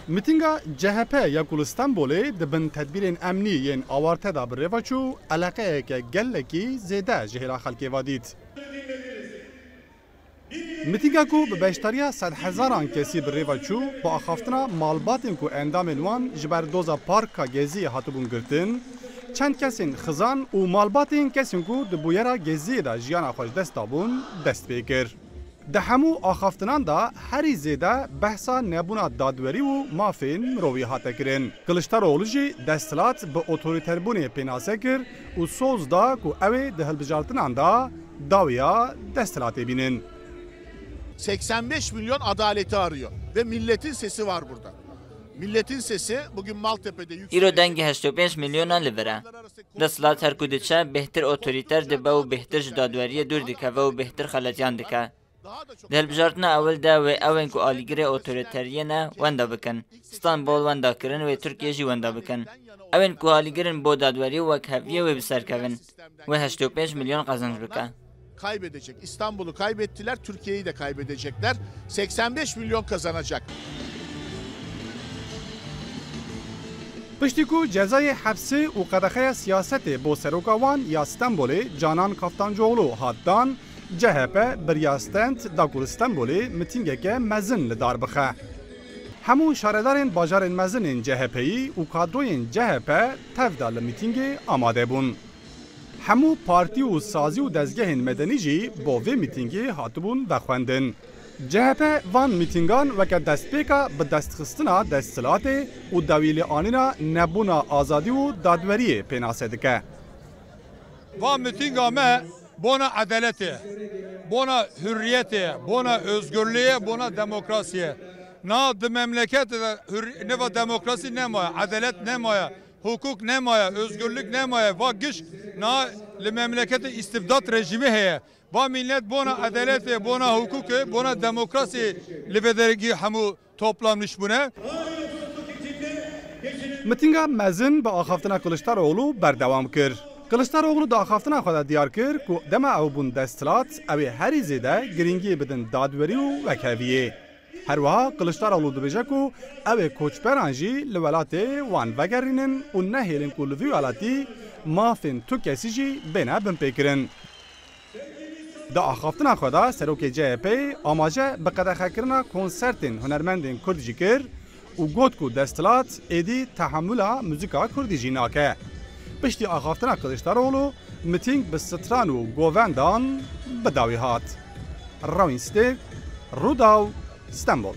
متینگا CHP یا گلستانبولی دبن تدبیرین امنی ین آوارته دا بریوچو علاقه که گلکی زیده جهرا خلکی وادید. متینگا کو به بیشتریا 100,000 کسی بریوچو با آخافتنا مالباتین کو اندام وان جبر دوزا پارکا گزی هاتبون گرتن چند کسین خزان و مالباتین کسین کو دبویرا گزی دا جیانا خوش دستابون دست بیکر. ده همو آخافتنان دا هری زیده بحثا نبونا دادوری و مافین روی هاته کرن. کلشتاروغلو جی دستلات به اوتوریتربونی پیناسه کر و سوز دا که اوی ده هلبجارتنان da davaya destilatı binin. 85 milyon adaleti arıyor ve milletin sesi var burada. Milletin sesi bugün Maltepe'de yüksek. İro dengi 85 milyonan libera. Destilat her kudiçe behtir otoriter de bu behtir jidadveriye dur dike ve behtir xalatyan dike. Delbjartna اول دا و اون کو آلیگری اوتوریترینا وندا بکن. استانبول وندا کرن و ترکیه جی وندا بکن. اون کو آلیگرین با دادوری و کهویه و بسر کن و 85 milyon kazanç بکن. Kaybedecek. İstanbul'u kaybettiler, Türkiye'yi de kaybedecekler. 85 milyon kazanacak. پشتی کو جزای حبسی و قدخه سیاست بو سروکاوان یا استانبولی جانان کافتانجوغلو هاتدان CHP بریاستند دا گلستانبولی متینگه که مزن لدار بخه. همو شاردارین باجارین مزنین CHP'yi و کادروین CHP تفدا لمیتینگه آماده بون. همو پارتی و سازی و دزگهین مدنی جی با وی میتینگه هاتبون بخوندن. CHP وان میتینگان وکه دستپیکا به دستخستنا دستلات و دویل آنینا نبونا آزادی و دادوری پیناسه دکه. وان میتینگا Bona adalete, bona hürriyete, bona özgürlüğe, bona demokrasiye. Na de memleket ne va demokrasi ne maya, adalet ne maya, hukuk ne maya, özgürlük ne maya, va güç na le memleketi istibdat rejimi heye. Va millet bona adalete, bona hukuke, bona demokrasi le bedergi hamu toplanmış buna. Mitinga mezin ba axaftına Kılıçdaroğlu berdevam kir. Kılıçdaroğlu da axaftına xwe diyar kir ku dema ew bûn destilat ew ê herî zêde giringî bidin dadwerî û wekeviyê. Her wiha Kılıçdaroğlu dibêje ku ew ê koçberan jî li welatê wan vegerînin û nehêlin ku li vî welatî mafên tu kesî jî bêne binpêkirin. Di axaftina xwe de serokê CHP amaje bi qedexekirina konsertên hunermendên Kurd jî kir û got ku destilat êdî tehemûla muzîka Kurdî jî nake. Piştî axaftina Kılıçdaroğlu miting bi stran û govendan bi dawî hat. Rawîn Stêk, Rûdaw, İstanbul.